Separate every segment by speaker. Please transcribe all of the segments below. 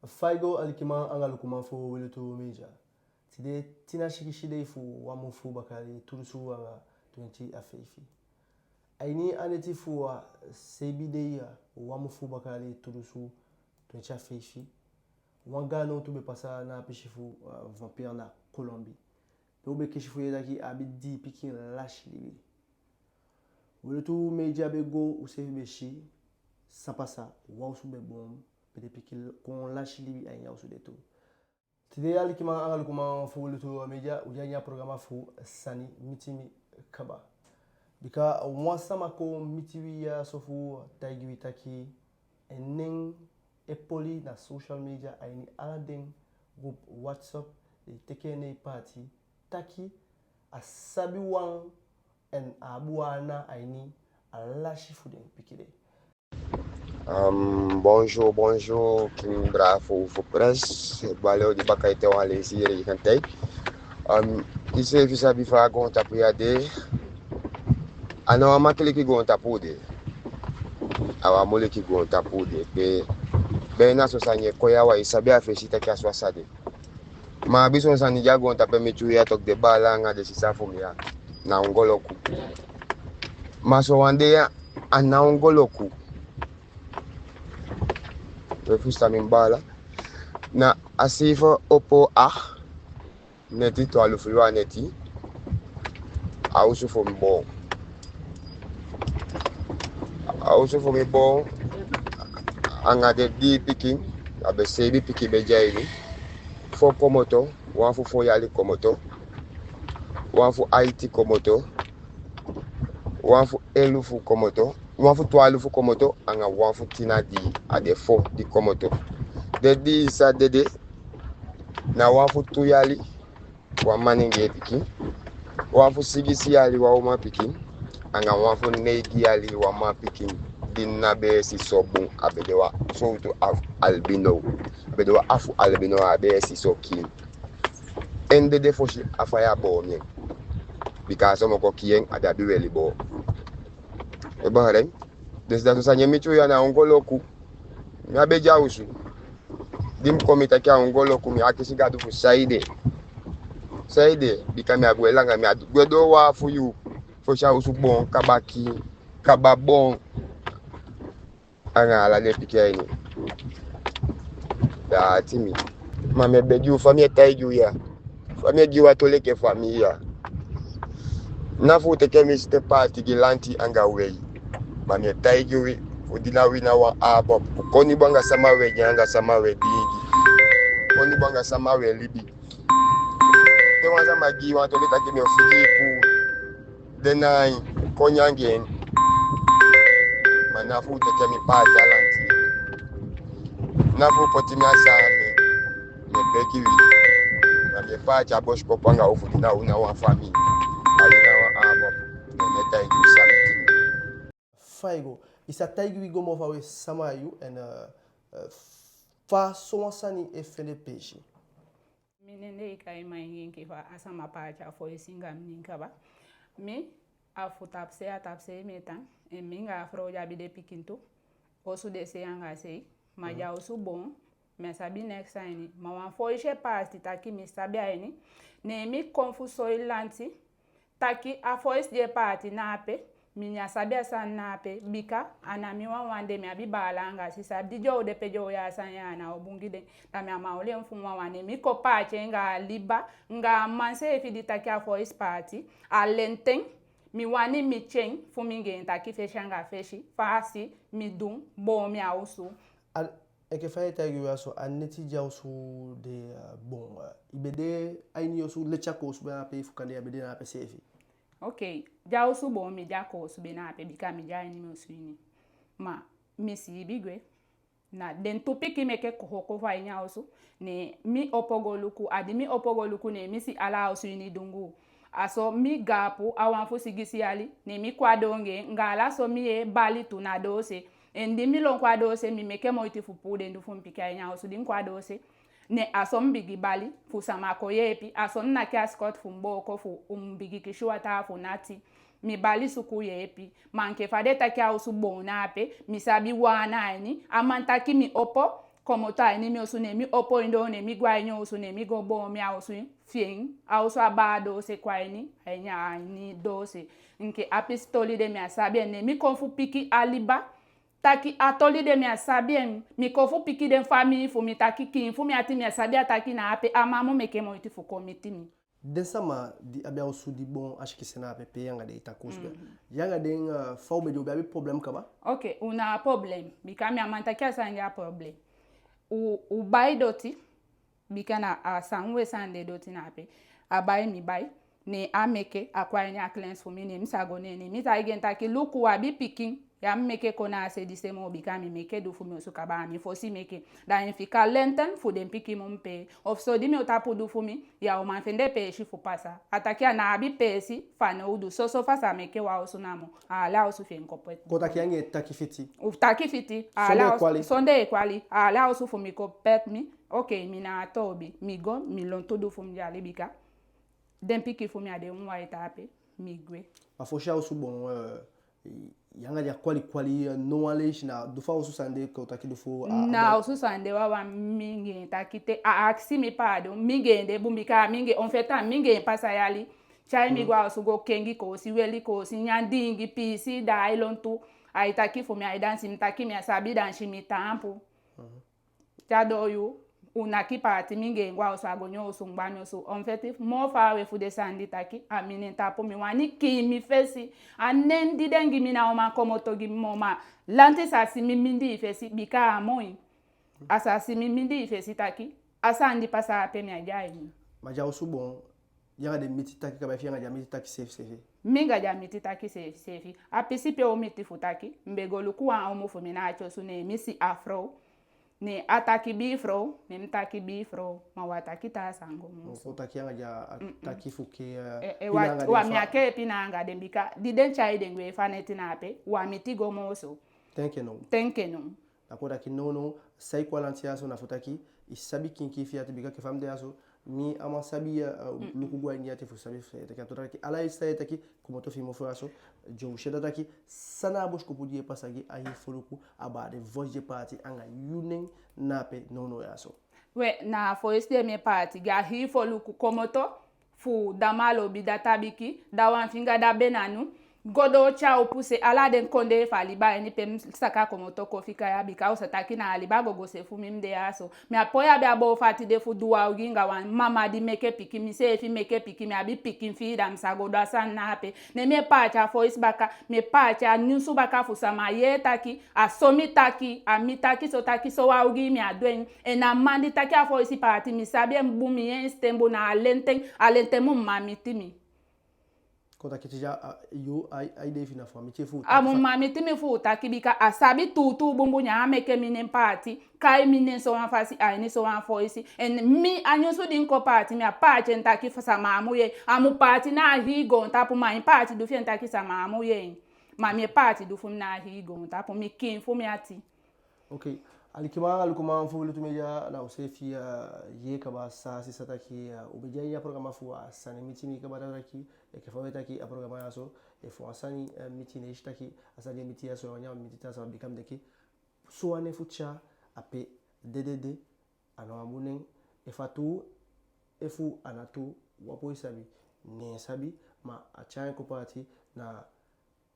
Speaker 1: Faigo alikima angalukuma fu weletu meja. Tide tina shikishide fu wamufu bakari turusu anga 20 afeifi. Aini aneti fu wa sebide ya wamufu bakari turusu 20 afeifi. Wangano tube pasa na pishifu vampire na Colombie. Ube kishifu yedaki abidi piki lash libi. Weletu meja bego usefi beshi sapasa wausu bebom. Pede pikil kon lashi libi ay yaw su deto. Tide alikima angalukuma fu weletu meja ujanya programa fu sani mitimi kaba. Bika wansama ko mitiwi ya sofu taigiwi taki eneng epoli na social media aini aladeng group WhatsApp de tekene party taki asabi wang en abuana aini alashi fuden pikide.
Speaker 2: Bonjour, King Bravo voor pres. Baleo di bakaite wan lesi yere kan tay. Ise visa bifa gon tapu ya de. Ano amakele ki gon tapu de. Awa mole ki gon tapu de. Be na so sanye koya wa isabe afeshi ta kaswa sade. Ma bison sani ja gon tapu mechu ya tok de bala nga de sisa fumia na ongoloku. Ma so wande ya ana ongoloku. Refusta mimbala na asifa opo neti to alufulwa neti ausu fo mbo anga de di picking abe sebi piki bejaini fo komoto wafu fo yali komoto wafu IT komoto wafu elufu komoto wafu toalufu komoto anga wafu tina di adefo di komoto de di sa dede na wafu tuyali wa maninge piki wafu sigisi yali wa uma piki anga wafu neigi yali wa ma piki din na be si sobun abedewa so to albino abedewa afu albino abe si sokin ende de foshi afaya bo mi because some ko kien adabi weli bo bahare desde so sanye michu ya na ongoloku mi abeja usu dim komita kia ongoloku mi akisiga du saide bikami agwelanga mi agwedo wa fu yu fosha usu bon kabaki kababon anga ala le pikia ini da timi mame beju famille taiju ya famille giwa toleke famille na fu teke mi ste party gilanti anga wei mame taiju udina wina wa abo koni banga samawe nyanga samawe bigi koni banga samawe libi te wanza magi wa toleta kimi ofilipu denai konyangen manafu teke mi party alanti nafu potimia same me bekiwi mame party abosh kopanga ufudina una wa family alina wa abo me taiju samiti
Speaker 1: Faigo isa taigui gomo fawe samayu en fa sonsani efele peji.
Speaker 3: Minende kai mai ke fa asama pacha fo isinga minkaba. Mi afu tapse metan e minga afro jabi de pikinto. Osu de se anga sei maja osu bon me sabi next time ma wan fo ishe party taki mi sabi aini ne mi confuso ilanti taki afo is de party nape minya sabia sana pe bika anami wande mi abibalanga sisa dijo de pejo ya sanya na obungide tami amaole mfumwa wane mi ko pache nga liba nga manse fi ditakia for his party alenten mi wani mi chen fuminge ntaki feshanga feshi fasi mi dum bo mi ausu
Speaker 1: Al eke faye taigui aso aneti jausu de bon ibede aini yosu lechako su bana pe fukande abede na pe sefi.
Speaker 3: Okay, jausu bo mi jako su bena pe bika mi jani mi usuni. Ma misi bigwe na den topiki meke kohoko fa inya osu ne mi opogoluku adi mi opogoluku ne misi ala usuni dungu. Aso mi gapu awanfu sigisi ali ne mi kwadonge ngala so mi e bali tunadose endi mi lon kwadose mi meke moiti fupude ndu fumpika inya osu din kwadose ne asom bigi bali fu samako yepi asom na kia scott fu mboko fu bigi kishua ta fu nati mi bali suku yepi manke fadeta kia usu bonape mi sabi wana ni amantaki mi opo komoto ni mi osu ne mi opoindo ne mi gwainyo osu ne mi gobo mi osu fien auso abado se kwaini enya ni dose nke apistoli de mi asabien ne mi konfu piki aliba taki atoli de mi asabien mi konfu piki de famille fu mi taki kin fu mi ati mi asabia taki na ape amamu meke mo iti fu komiti mi
Speaker 1: densama di abia osu di bon ashiki sena pepe yanga de itakusbe yanga de fawbe do abi problem kaba
Speaker 3: okay una problem bikami amanta kia sanga problem u bai doti bikana a sanwe sande doti na pe a bai mi bai ne ameke akwa ni clients for me ne misago ne mi ta igenta ki luku wa bi pikin ya meke kona se di semo bikami meke do fu mi osuka ba mi fosi meke da infika lenten fu den piki mumpe of so di mi otapu do fu mi ya o man fende pe shi fu pasa atakia na abi pesi fa na udu so fasa meke wa osunamo ala osu fe nkopet
Speaker 1: kota kiange takifiti
Speaker 3: utakifiti ala sonde equali ala osu fu mi kopet mi okay mi na tobi mi go mi lon todo fu mi ale bika den piki fu mi ade nwa etape mi gwe
Speaker 1: afosha osu bon yanga ya kwali knowledge na do fa osu sande ko taki fo
Speaker 3: na osu sande wa mingi takite aksi mi pado mingi de bumbika mingi on fait temps mingi pasa yali chai mi gwa osu go kengi ko si weli ko si nyandingi pisi da ilontu aitaki fu mi aidansi mtaki mi asabi danshi mi tampu chado yu unaki parti mingi ngwa osu agonyo osu ngbani osu en fait mo fa we fu de sandi taki amini tapo mi wani ki mi fesi anendi dengi mi na o ma komoto gi moma lanti sa si mi mindi fesi bika amoi asa si mi mindi fesi taki asa andi pasa pe mi ajai ni
Speaker 1: maja osu bon yanga de miti taki ka ba fi yanga ja miti taki safe
Speaker 3: minga ja miti taki safe a pisipe o miti futaki mbegolu kuwa o mo fu mi na acho su ne misi afro ne ataki bifro ne mtaki bifro ma wataki ta sango
Speaker 1: muso taki yanga ja taki fuke
Speaker 3: wa miake pinanga dembika diden chai dengwe faneti na pe wa mitigo moso tenkeno
Speaker 1: akoda kinono sai kwalantia so na futaki isabi kinki fiati bika ke famde aso mi ama sabi luku gwa nyati fu sabi fe taki atotaki ala isa taki kumoto fimo fo aso jo sheda taki sana bosh ko pudi pasagi ayi foluku abade voje party anga yunen nape nono yaso
Speaker 3: we na fo este me party ga hi foluku komoto fu damalo bidatabiki dawan finga da benanu godo cha opuse ala den konde fa liba ni pem saka komoto ko fika ya bika o sataki na aliba gogo se fu mimde yaso me apoya be abo fati de fu duwa uginga wan mama di meke piki mi se fi meke piki mi abi piki fi dam sago do san na pe ne me pacha voice baka me pacha nyusu baka fu sama ye taki asomi taki amitaki so taki so wa ugi mi adwen e na mandi taki a voice party mi sabe mbumi en stembo na alenten mum mamiti mi
Speaker 1: kota kitija yo ai defina fo mi chefu
Speaker 3: mami timi fu takibika asabi tutu bumbu nya meke minen party kai minen so an fasi ai ni so an foisi en mi anyusu din ko party mi a party ntaki fa samamu ye amu party na higo ntapu mai party du fi ntaki samamu ye mami party du fu na higo ntapu mi kin fu mi ati
Speaker 1: okay alikuma fu lutu meja na usefi ye kaba sa si sataki ubeja ya programa fu asani mitimi kaba daraki ke fa wetaki a programa yaso e fu asani mitine ishtaki asani miti yaso wanya miti tasa bikam deki so ane fucha ape DDD anawamunen e fatu e fu anatu wapo isabi ne sabi ma achai ko party na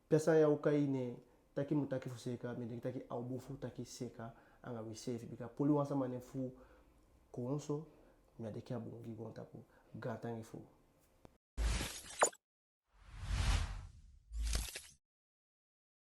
Speaker 1: pesa ya ukai ne taki mutaki fu seka me taki aubufu taki seka anga we safe bika poli wansa mane fu konso mi adeke abungi gonta ko gatangi fu